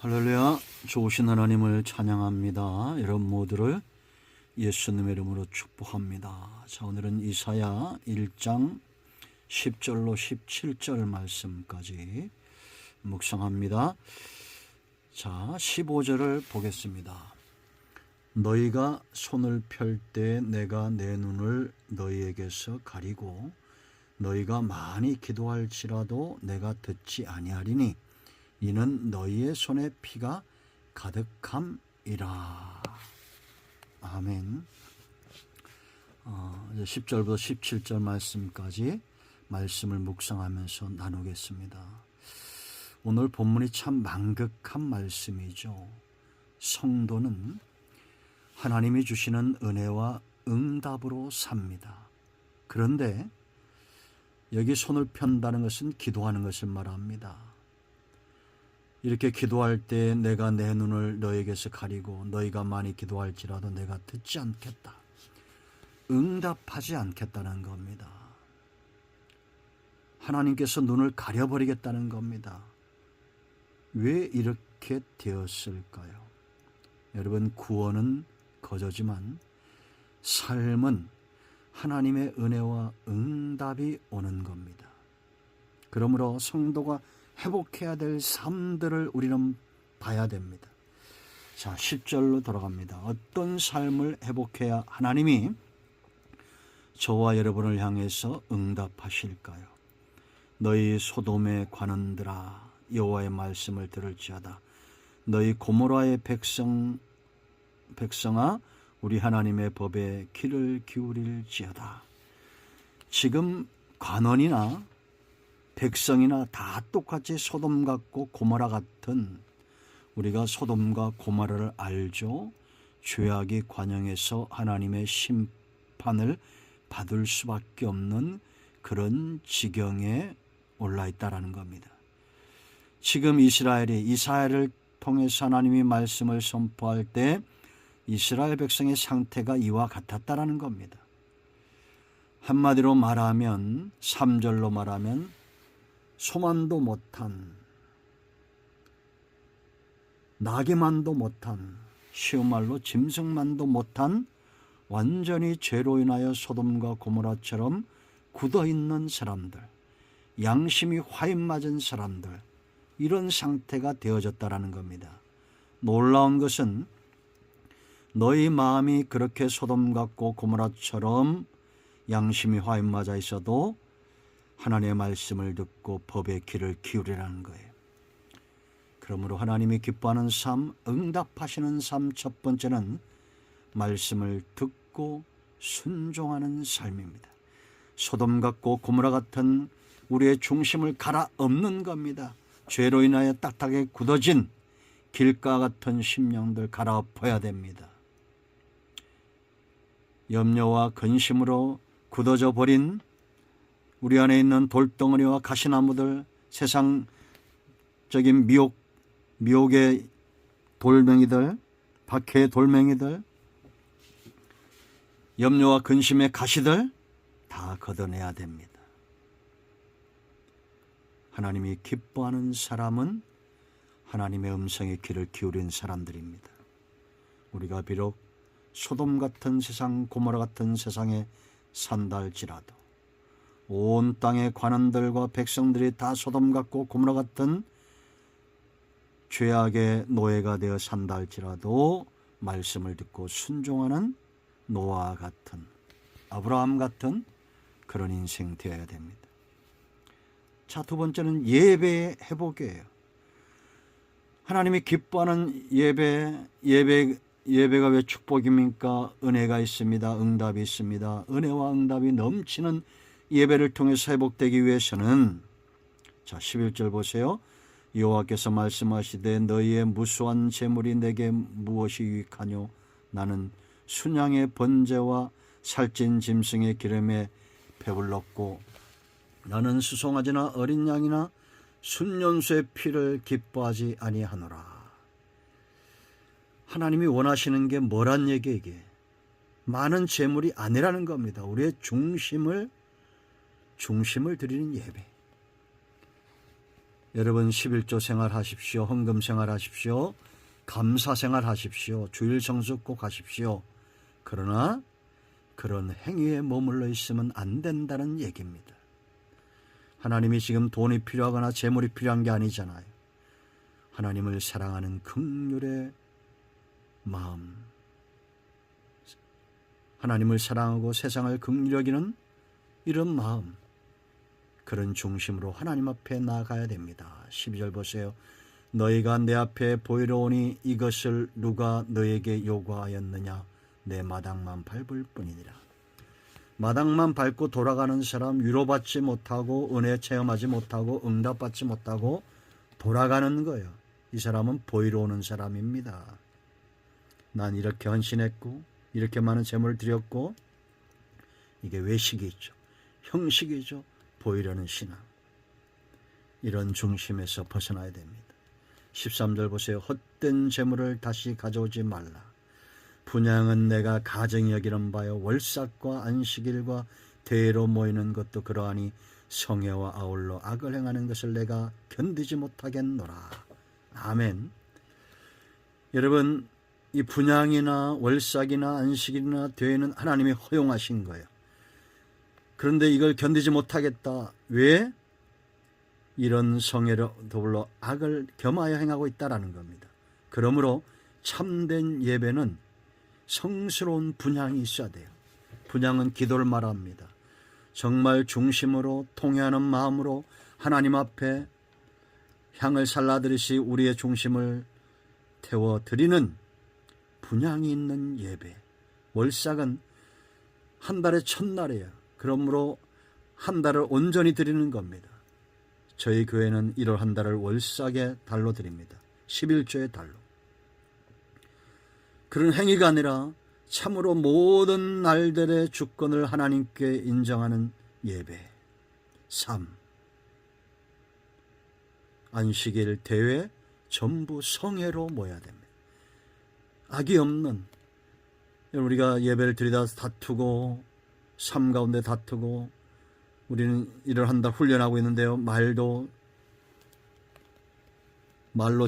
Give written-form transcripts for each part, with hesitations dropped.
할렐루야. 좋으신 하나님을 찬양합니다. 여러분 모두를 예수님의 이름으로 축복합니다. 자, 오늘은 이사야 1장 10절로 17절 말씀까지 묵상합니다. 자, 15절을 보겠습니다. 너희가 손을 펼 때 내가 내 눈을 너희에게서 가리고 너희가 많이 기도할지라도 내가 듣지 아니하리니 이는 너희의 손에 피가 가득함이라. 아멘. 10절부터 17절 말씀까지 말씀을 묵상하면서 나누겠습니다. 오늘 본문이 참 망극한 말씀이죠. 성도는 하나님이 주시는 은혜와 응답으로 삽니다. 그런데 여기 손을 편다는 것은 기도하는 것을 말합니다. 이렇게 기도할 때 내가 내 눈을 너에게서 가리고 너희가 많이 기도할지라도 내가 듣지 않겠다. 응답하지 않겠다는 겁니다. 하나님께서 눈을 가려버리겠다는 겁니다. 왜 이렇게 되었을까요? 여러분, 구원은 거저지만 삶은 하나님의 은혜와 응답이 오는 겁니다. 그러므로 성도가 회복해야 될 삶들을 우리는 봐야 됩니다. 자, 10절로 돌아갑니다. 어떤 삶을 회복해야 하나님이 저와 여러분을 향해서 응답하실까요? 너희 소돔의 관원들아 여호와의 말씀을 들을지어다. 너희 고모라의 백성아 우리 하나님의 법에 귀를 기울일지어다. 지금 관원이나 백성이나 다 똑같이 소돔 같고 고모라 같은, 우리가 소돔과 고모라를 알죠. 죄악이 관영해서 하나님의 심판을 받을 수밖에 없는 그런 지경에 올라 있다라는 겁니다. 지금 이스라엘이 이사야를 통해서 하나님이 말씀을 선포할 때 이스라엘 백성의 상태가 이와 같았다라는 겁니다. 한마디로 말하면, 3절로 말하면 소만도 못한, 나기만도 못한, 쉬운 말로 짐승만도 못한 완전히 죄로 인하여 소돔과 고모라처럼 굳어있는 사람들, 양심이 화인 맞은 사람들, 이런 상태가 되어졌다라는 겁니다. 놀라운 것은 너희 마음이 그렇게 소돔 같고 고모라처럼 양심이 화인 맞아 있어도 하나님의 말씀을 듣고 법의 귀를 기울이라는 거예요. 그러므로 하나님이 기뻐하는 삶, 응답하시는 삶, 첫 번째는 말씀을 듣고 순종하는 삶입니다. 소돔 같고 고모라 같은 우리의 중심을 갈아엎는 겁니다. 죄로 인하여 딱딱하게 굳어진 길가 같은 심령들 갈아엎어야 됩니다. 염려와 근심으로 굳어져 버린 우리 안에 있는 돌덩어리와 가시나무들, 세상적인 미혹의 돌멩이들, 박해의 돌멩이들, 염려와 근심의 가시들 다 걷어내야 됩니다. 하나님이 기뻐하는 사람은 하나님의 음성에 귀를 기울인 사람들입니다. 우리가 비록 소돔 같은 세상, 고모라 같은 세상에 산다 할지라도 온 땅의 관원들과 백성들이 다 소돔 같고 고모라 같은 죄악의 노예가 되어 산다 할지라도 말씀을 듣고 순종하는 노아 같은, 아브라함 같은 그런 인생 되어야 됩니다. 자, 두 번째는 예배의 회복이에요. 하나님이 기뻐하는 예배가 왜 축복입니까? 은혜가 있습니다. 응답이 있습니다. 은혜와 응답이 넘치는 예배를 통해서 회복되기 위해서는, 자, 11절 보세요. 여호와께서 말씀하시되 너희의 무수한 재물이 내게 무엇이 유익하뇨? 나는 순양의 번제와 살찐 짐승의 기름에 배불렀고 나는 수송아지나 어린 양이나 순년수의 피를 기뻐하지 아니하노라. 하나님이 원하시는 게 뭐란 얘기예요? 이게 많은 재물이 아니라는 겁니다. 우리의 중심을 드리는 예배. 여러분 11조 생활하십시오. 헌금 생활하십시오. 감사 생활하십시오. 주일 성수 꼭 하십시오. 그러나 그런 행위에 머물러 있으면 안 된다는 얘기입니다. 하나님이 지금 돈이 필요하거나 재물이 필요한 게 아니잖아요. 하나님을 사랑하는 긍휼의 마음, 하나님을 사랑하고 세상을 긍휼히 여기는 이런 마음, 그런 중심으로 하나님 앞에 나아가야 됩니다. 12절 보세요. 너희가 내 앞에 보이러 오니 이것을 누가 너에게 요구하였느냐? 내 마당만 밟을 뿐이니라. 마당만 밟고 돌아가는 사람, 위로받지 못하고 은혜 체험하지 못하고 응답받지 못하고 돌아가는 거예요. 이 사람은 보이러 오는 사람입니다. 난 이렇게 헌신했고 이렇게 많은 재물을 드렸고, 이게 외식이죠. 형식이죠. 보이려는 신앙. 이런 중심에서 벗어나야 됩니다. 13절 보세요. 헛된 재물을 다시 가져오지 말라. 분향은 내가 가정이 여기는 바요. 월삭과 안식일과 대회로 모이는 것도 그러하니 성회와 아울러 악을 행하는 것을 내가 견디지 못하겠노라. 아멘. 여러분, 이 분향이나 월삭이나 안식일이나 대회는 하나님이 허용하신 거예요. 그런데 이걸 견디지 못하겠다. 왜? 이런 성회로 더불어 악을 겸하여 행하고 있다라는 겁니다. 그러므로 참된 예배는 성스러운 분향이 있어야 돼요. 분향은 기도를 말합니다. 정말 중심으로 통회하는 마음으로 하나님 앞에 향을 살라드리시 우리의 중심을 태워드리는 분향이 있는 예배. 월삭은 한 달의 첫날이에요. 그러므로 한 달을 온전히 드리는 겁니다. 저희 교회는 1월 한 달을 월삭의 달로 드립니다. 11조의 달로. 그런 행위가 아니라 참으로 모든 날들의 주권을 하나님께 인정하는 예배. 3. 안식일 대회 전부 성회로 모여야 됩니다. 악이 없는, 우리가 예배를 드리다 다투고 삶 가운데 다투고, 우리는 일을 한 달 훈련하고 있는데요. 말로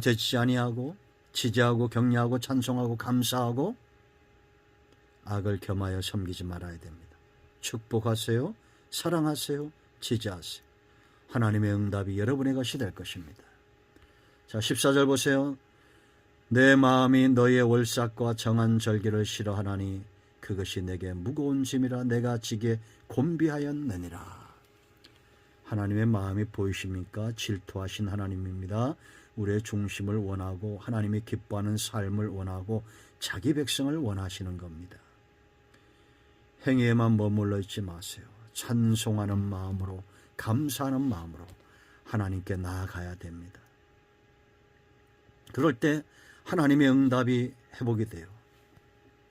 제치지 아니하고 지지하고 격려하고 찬송하고 감사하고 악을 겸하여 섬기지 말아야 됩니다. 축복하세요. 사랑하세요. 지지하세요. 하나님의 응답이 여러분의 것이 될 것입니다. 자, 14절 보세요. 내 마음이 너의 월삭과 정한 절기를 싫어하나니 그것이 내게 무거운 짐이라 내가 지게 곤비하였느니라. 하나님의 마음이 보이십니까? 질투하신 하나님입니다. 우리의 중심을 원하고 하나님이 기뻐하는 삶을 원하고 자기 백성을 원하시는 겁니다. 행위에만 머물러 있지 마세요. 찬송하는 마음으로, 감사하는 마음으로 하나님께 나아가야 됩니다. 그럴 때 하나님의 응답이 회복이 돼요.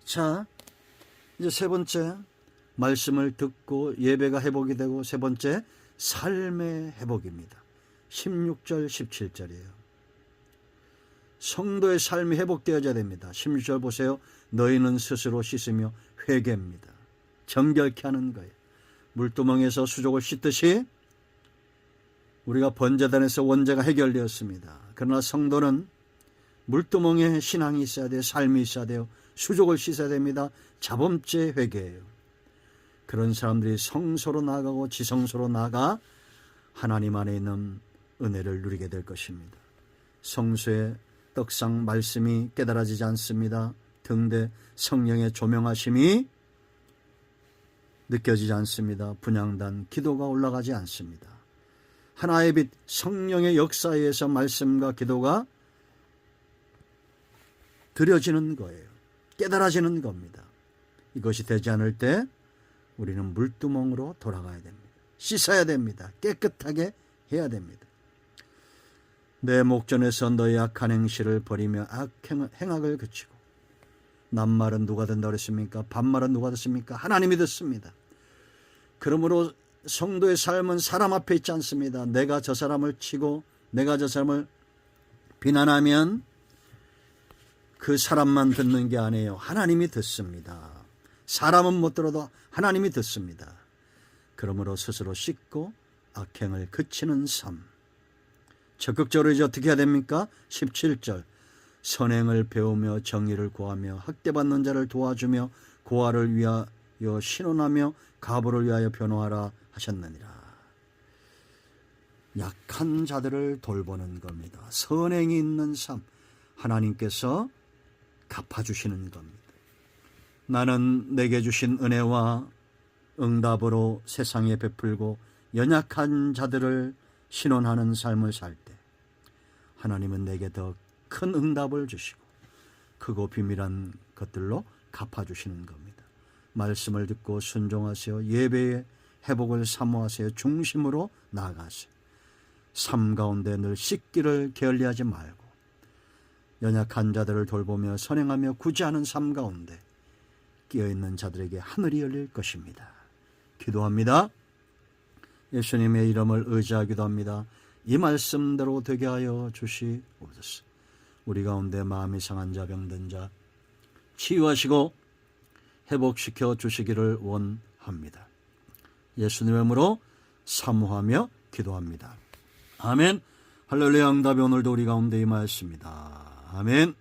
자, 이제 세 번째, 말씀을 듣고 예배가 회복이 되고, 세 번째, 삶의 회복입니다. 16절 17절이에요. 성도의 삶이 회복되어야 됩니다. 16절 보세요. 너희는 스스로 씻으며 회개입니다. 정결케 하는 거예요. 물두멍에서 수족을 씻듯이 우리가 번제단에서 원죄가 해결되었습니다. 그러나 성도는 물두멍에 신앙이 있어야 돼요. 삶이 있어야 돼요. 수족을 씻어야 됩니다. 자범죄 회개예요. 그런 사람들이 성소로 나아가고 지성소로 나아가 하나님 안에 있는 은혜를 누리게 될 것입니다. 성소의 떡상 말씀이 깨달아지지 않습니다. 등대 성령의 조명하심이 느껴지지 않습니다. 분향단 기도가 올라가지 않습니다. 하나의 빛 성령의 역사에 의해서 말씀과 기도가 드려지는 거예요. 깨달아지는 겁니다. 이것이 되지 않을 때 우리는 물두멍으로 돌아가야 됩니다. 씻어야 됩니다. 깨끗하게 해야 됩니다. 내 목전에서 너의 악한 행실을 버리며 행악을 그치고. 낱말은 누가 된다 그랬습니까? 반말은 누가 듣습니까? 하나님이 듣습니다. 그러므로 성도의 삶은 사람 앞에 있지 않습니다. 내가 저 사람을 치고 내가 저 사람을 비난하면 그 사람만 듣는 게 아니에요. 하나님이 듣습니다. 사람은 못 들어도 하나님이 듣습니다. 그러므로 스스로 씻고 악행을 그치는 삶. 적극적으로 이제 어떻게 해야 됩니까? 17절 선행을 배우며 정의를 구하며 학대받는 자를 도와주며 고아를 위하여 신원하며 가부를 위하여 변호하라 하셨느니라. 약한 자들을 돌보는 겁니다. 선행이 있는 삶, 하나님께서 갚아주시는 겁니다. 나는 내게 주신 은혜와 응답으로 세상에 베풀고 연약한 자들을 신원하는 삶을 살 때 하나님은 내게 더 큰 응답을 주시고 크고 비밀한 것들로 갚아주시는 겁니다. 말씀을 듣고 순종하세요. 예배의 회복을 사모하세요. 중심으로 나아가세요. 삶 가운데 늘 씻기를 게을리하지 말고 연약한 자들을 돌보며 선행하며 구제하는 삶 가운데 끼어있는 자들에게 하늘이 열릴 것입니다. 기도합니다. 예수님의 이름을 의지하기도 합니다. 이 말씀대로 되게 하여 주시옵소서. 우리 가운데 마음이 상한 자, 병든 자 치유하시고 회복시켜 주시기를 원합니다. 예수님의 이름으로 사모하며 기도합니다. 아멘. 할렐루야. 응답이 오늘도 우리 가운데 임하였습니다. 아멘.